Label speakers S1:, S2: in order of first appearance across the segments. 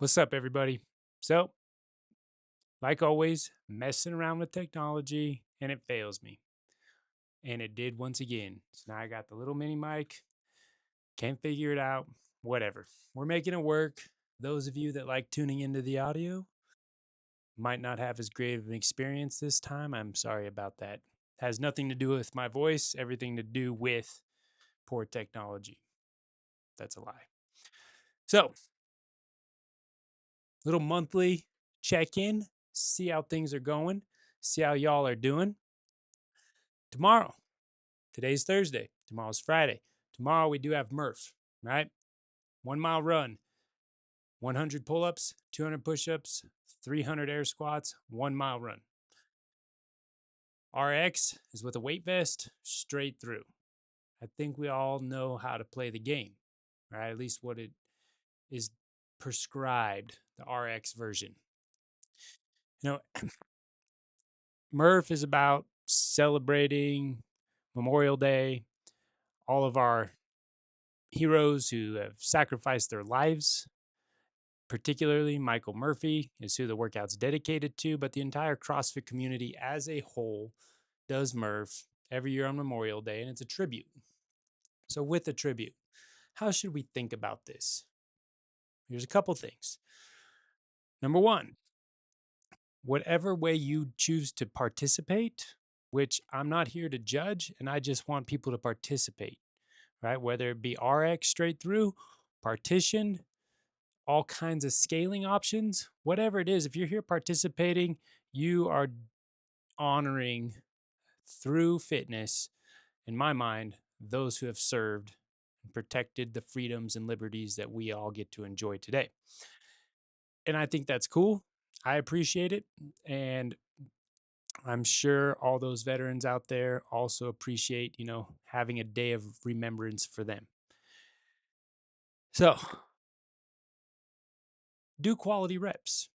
S1: What's up, everybody? So, like always, messing around with technology and it fails me. And it did once again. So now I got the little mini mic, can't figure it out. Whatever. We're making it work. Those of you that like tuning into the audio might not have as great of an experience this time. I'm sorry about that. Has nothing to do with my voice, everything to do with poor technology. That's a lie. So, little monthly check in, see how things are going, see how y'all are doing. Tomorrow, today's Thursday. Tomorrow's Friday. Tomorrow we do have Murph, right? 1 mile run, 100 pull ups, 200 push ups, 300 air squats, 1 mile run. RX is with a weight vest straight through. I think we all know how to play the game, right? At least what it is prescribed, the RX version. You know, Murph is about celebrating Memorial Day, all of our heroes who have sacrificed their lives. Particularly, Michael Murphy is who the workout's dedicated to, but the entire CrossFit community as a whole does Murph every year on Memorial Day, and it's a tribute. So, with a tribute, how should we think about this? Here's a couple things. Number one, whatever way you choose to participate, which I'm not here to judge, and I just want people to participate, right? Whether it be RX straight through, partition, all kinds of scaling options, whatever it is, if you're here participating, you are honoring through fitness, in my mind, those who have served and protected the freedoms and liberties that we all get to enjoy today. And I think that's cool. I appreciate it. And I'm sure all those veterans out there also appreciate, having a day of remembrance for them. So do quality reps.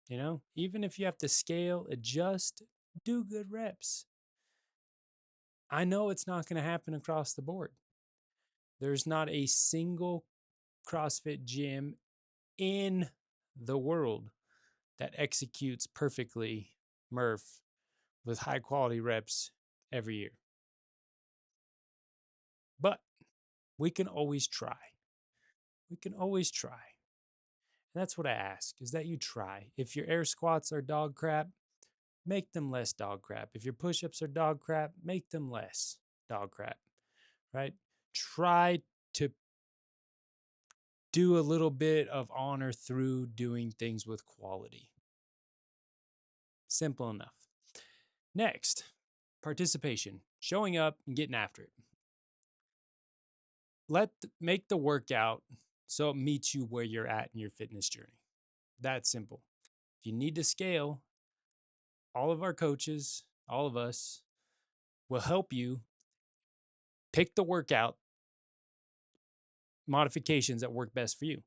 S1: Even if you have to scale, adjust, do good reps. I know it's not going to happen across the board. There's not a single CrossFit gym in the world that executes perfectly Murph with high quality reps every year. But we can always try. We can always try. And that's what I ask, is that you try. If your air squats are dog crap, make them less dog crap. If your push-ups are dog crap, make them less dog crap, right? Try to do a little bit of honor through doing things with quality. Simple enough. Next, participation, showing up and getting after it. Make the workout so it meets you where you're at in your fitness journey. That's simple. If you need to scale, all of our coaches, all of us will help you pick the workout modifications that work best for you.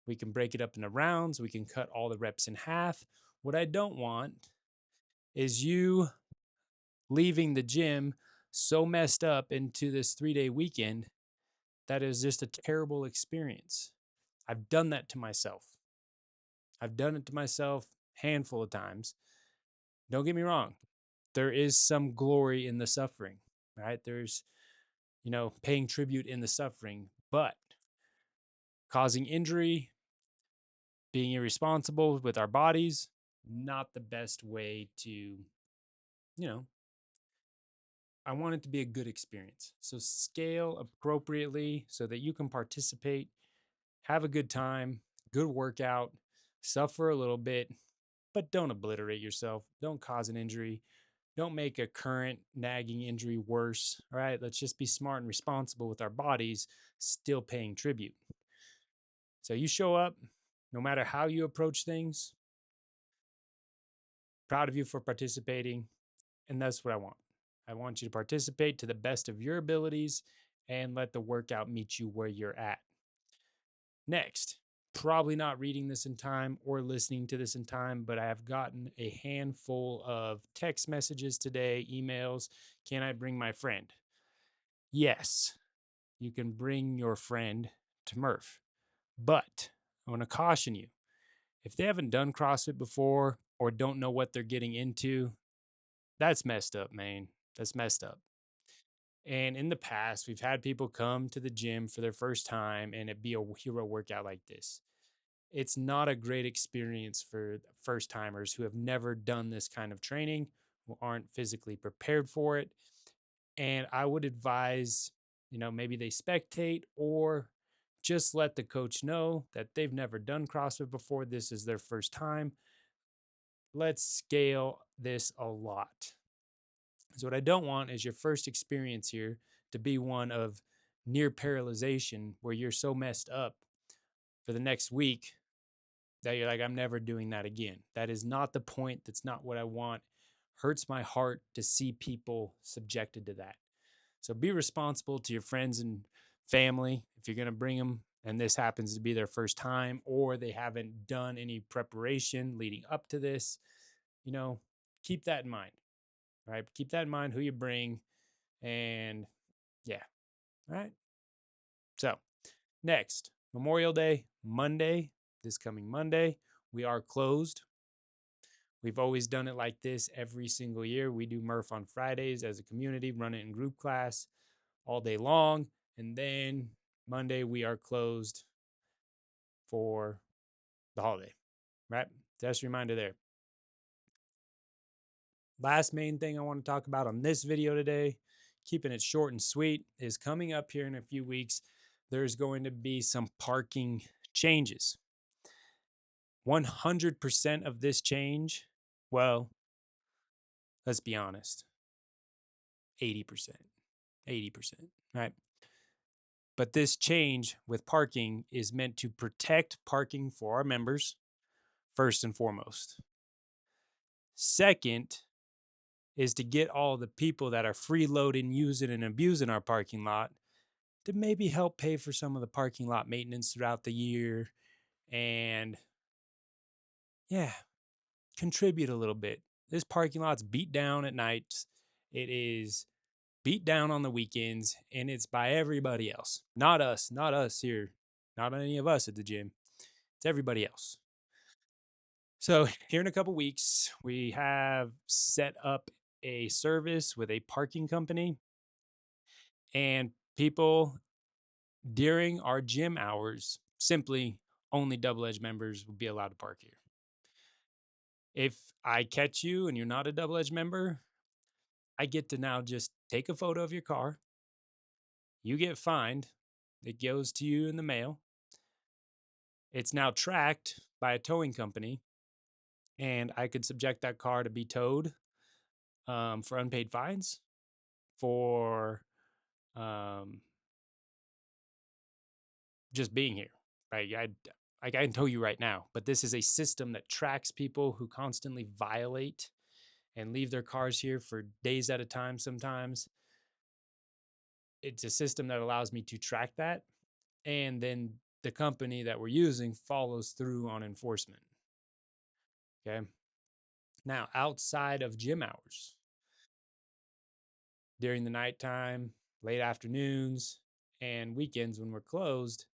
S1: We can break it up into rounds. We can cut all the reps in half. What I don't want is you leaving the gym so messed up into this 3-day weekend that is just a terrible experience. I've done that to myself. I've done it to myself a handful of times. Don't get me wrong. There is some glory in the suffering, right? There's, paying tribute in the suffering, but causing injury, being irresponsible with our bodies, not the best way to, I want it to be a good experience. So scale appropriately so that you can participate, have a good time, good workout, suffer a little bit, but don't obliterate yourself. Don't cause an injury. Don't make a current nagging injury worse. All right. Let's just be smart and responsible with our bodies, still paying tribute. So you show up, no matter how you approach things. Proud of you for participating. And that's what I want. I want you to participate to the best of your abilities and let the workout meet you where you're at. Next, probably not reading this in time or listening to this in time, but I have gotten a handful of text messages today, emails. Can I bring my friend? Yes, you can bring your friend to Murph, but I want to caution you. If they haven't done CrossFit before or don't know what they're getting into, that's messed up, man. That's messed up. And in the past, we've had people come to the gym for their first time and it be a hero workout like this. It's not a great experience for first timers who have never done this kind of training, who aren't physically prepared for it. And I would advise, maybe they spectate or just let the coach know that they've never done CrossFit before. This is their first time. Let's scale this a lot. So, what I don't want is your first experience here to be one of near paralyzation where you're so messed up for the next week that you're like, I'm never doing that again. That is not the point. That's not what I want. Hurts my heart to see people subjected to that. So be responsible to your friends and family if you're going to bring them and this happens to be their first time or they haven't done any preparation leading up to this. You know, keep that in mind, right? Keep that in mind who you bring. And yeah, all right. So next, Memorial Day, Monday, this coming Monday, we are closed. We've always done it like this every single year. We do Murph on Fridays as a community, run it in group class all day long. And then Monday, we are closed for the holiday, right? Just a reminder there. Last main thing I want to talk about on this video today, keeping it short and sweet, is coming up here in a few weeks. There's going to be some parking changes. 100% of this change, well, let's be honest, 80%, 80%, right? But this change with parking is meant to protect parking for our members, first and foremost. Second is to get all the people that are freeloading, using, and abusing our parking lot to maybe help pay for some of the parking lot maintenance throughout the year and, yeah, contribute a little bit. This parking lot's beat down at nights. It is beat down on the weekends, and it's by everybody else. Not us here. Not any of us at the gym. It's everybody else. So here in a couple weeks, we have set up a service with a parking company, and people during our gym hours, simply only double edge members will be allowed to park here. If I catch you and you're not a double edge member, I get to now just take a photo of your car. You get fined. It goes to you in the mail. It's now tracked by a towing company, and I could subject that car to be towed for unpaid fines, for just being here. Right? I can tell you right now, but this is a system that tracks people who constantly violate and leave their cars here for days at a time sometimes. It's a system that allows me to track that. And then the company that we're using follows through on enforcement. Okay. Now, outside of gym hours, during the nighttime, late afternoons, and weekends when we're closed,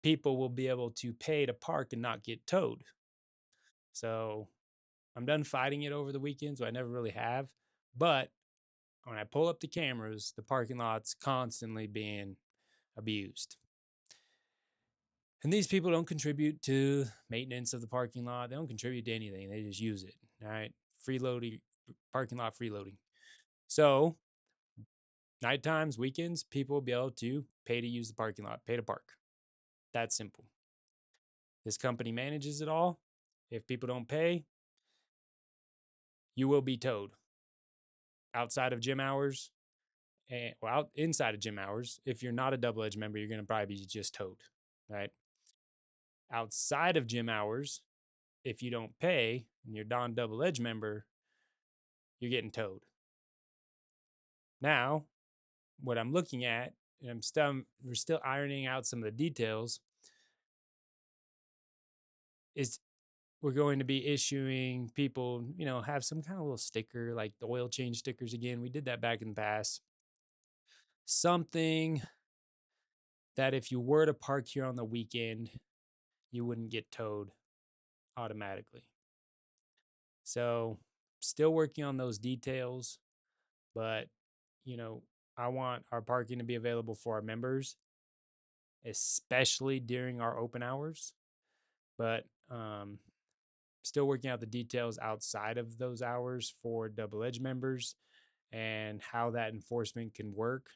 S1: people will be able to pay to park and not get towed. So I'm done fighting it over the weekends. I never really have. But when I pull up the cameras, the parking lot's constantly being abused. And these people don't contribute to maintenance of the parking lot. They don't contribute to anything. They just use it. All right. Freeloading, parking lot freeloading. So night times, weekends, people will be able to pay to use the parking lot, pay to park. That's simple. This company manages it all. If people don't pay, you will be towed outside of gym hours and out inside of gym hours. If you're not a double edge member, you're going to probably be just towed, right? Outside of gym hours, if you don't pay and you're non double edge member, you're getting towed. Now, what I'm looking at, and we're still ironing out some of the details, is we're going to be issuing people, have some kind of little sticker, like the oil change stickers again. We did that back in the past. Something that if you were to park here on the weekend, you wouldn't get towed automatically. So, still working on those details, but you know, I want our parking to be available for our members, especially during our open hours. But still working out the details outside of those hours for double edge members and how that enforcement can work.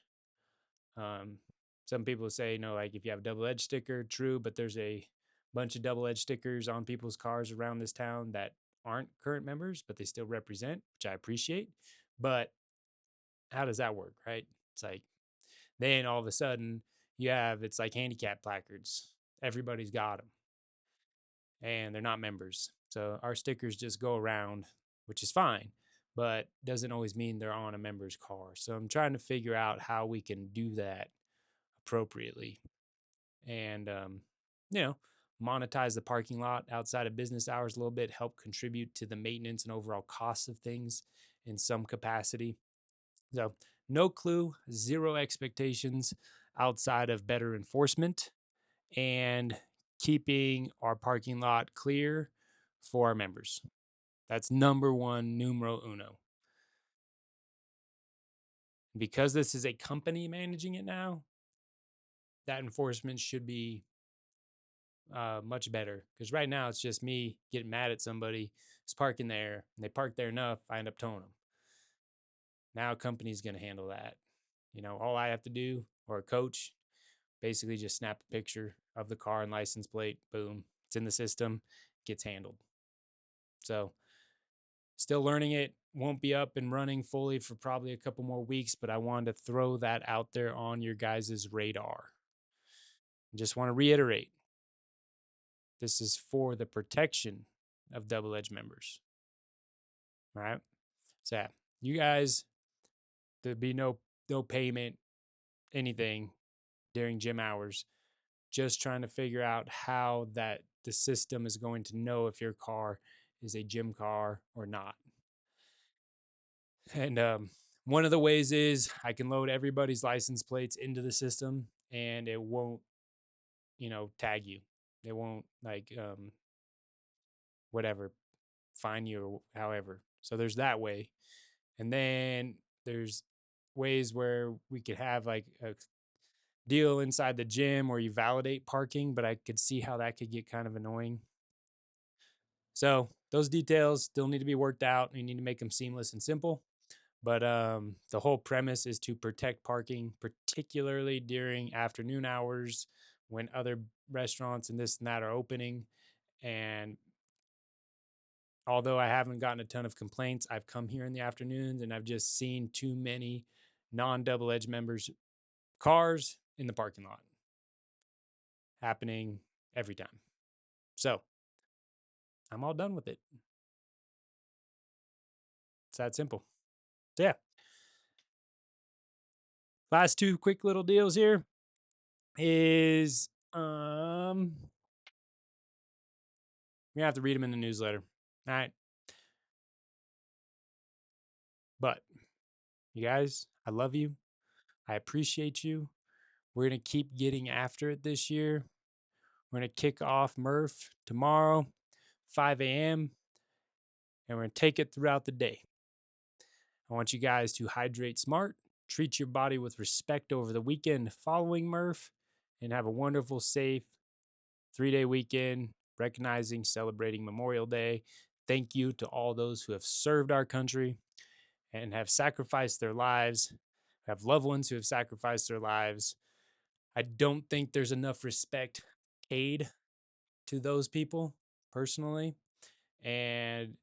S1: Um, some people say, like if you have a double edge sticker, true, but there's a bunch of double edge stickers on people's cars around this town that aren't current members, but they still represent, which I appreciate. But how does that work, right? It's like then all of a sudden it's like handicap placards. Everybody's got them and they're not members. So our stickers just go around, which is fine, but doesn't always mean they're on a member's car. So I'm trying to figure out how we can do that appropriately and, you know, monetize the parking lot outside of business hours a little bit, help contribute to the maintenance and overall costs of things in some capacity. So, no clue, zero expectations outside of better enforcement and keeping our parking lot clear for our members. That's number one, numero uno. Because this is a company managing it now, that enforcement should be much better. Because right now it's just me getting mad at somebody who's parking there, and they park there enough, I end up towing them. Now a company's going to handle that. All I have to do, or a coach, basically just snap a picture of the car and license plate. Boom, it's in the system, gets handled. So still learning it. Won't be up and running fully for probably a couple more weeks, but I wanted to throw that out there on your guys' radar. I just want to reiterate, this is for the protection of double edge members. All right. So yeah, you guys, there'd be no payment, anything during gym hours. Just trying to figure out how that the system is going to know if your car is a gym car or not. And one of the ways is I can load everybody's license plates into the system and it won't, tag you. It won't whatever, fine you or however. So there's that way. And then there's ways where we could have like a deal inside the gym where you validate parking, but I could see how that could get kind of annoying. So those details still need to be worked out. You need to make them seamless and simple. But the whole premise is to protect parking, particularly during afternoon hours when other restaurants and this and that are opening. And although I haven't gotten a ton of complaints, I've come here in the afternoons and I've just seen too many non-double edge members' cars in the parking lot happening every time. So I'm all done with it. It's that simple. So yeah. Last two quick little deals here is we're gonna have to read them in the newsletter. All right. But you guys, I love you. I appreciate you. We're gonna keep getting after it this year. We're gonna kick off Murph tomorrow, 5 a.m. and we're gonna take it throughout the day. I want you guys to hydrate smart, treat your body with respect over the weekend following Murph, and have a wonderful, safe 3-day weekend, recognizing, celebrating Memorial Day. Thank you to all those who have served our country and have sacrificed their lives, have loved ones who have sacrificed their lives. I don't think there's enough respect paid to those people personally. And,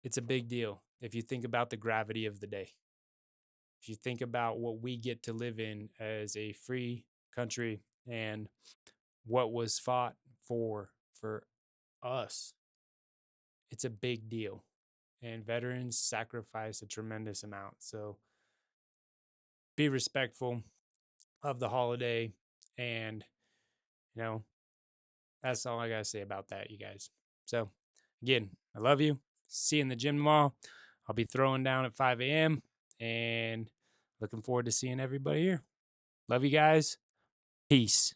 S1: it's a big deal if you think about the gravity of the day. If you think about what we get to live in as a free country and what was fought for us, it's a big deal. And veterans sacrifice a tremendous amount. So be respectful of the holiday. And, that's all I got to say about that, you guys. So, again, I love you. See you in the gym tomorrow. I'll be throwing down at 5 a.m. and looking forward to seeing everybody here. Love you guys. Peace.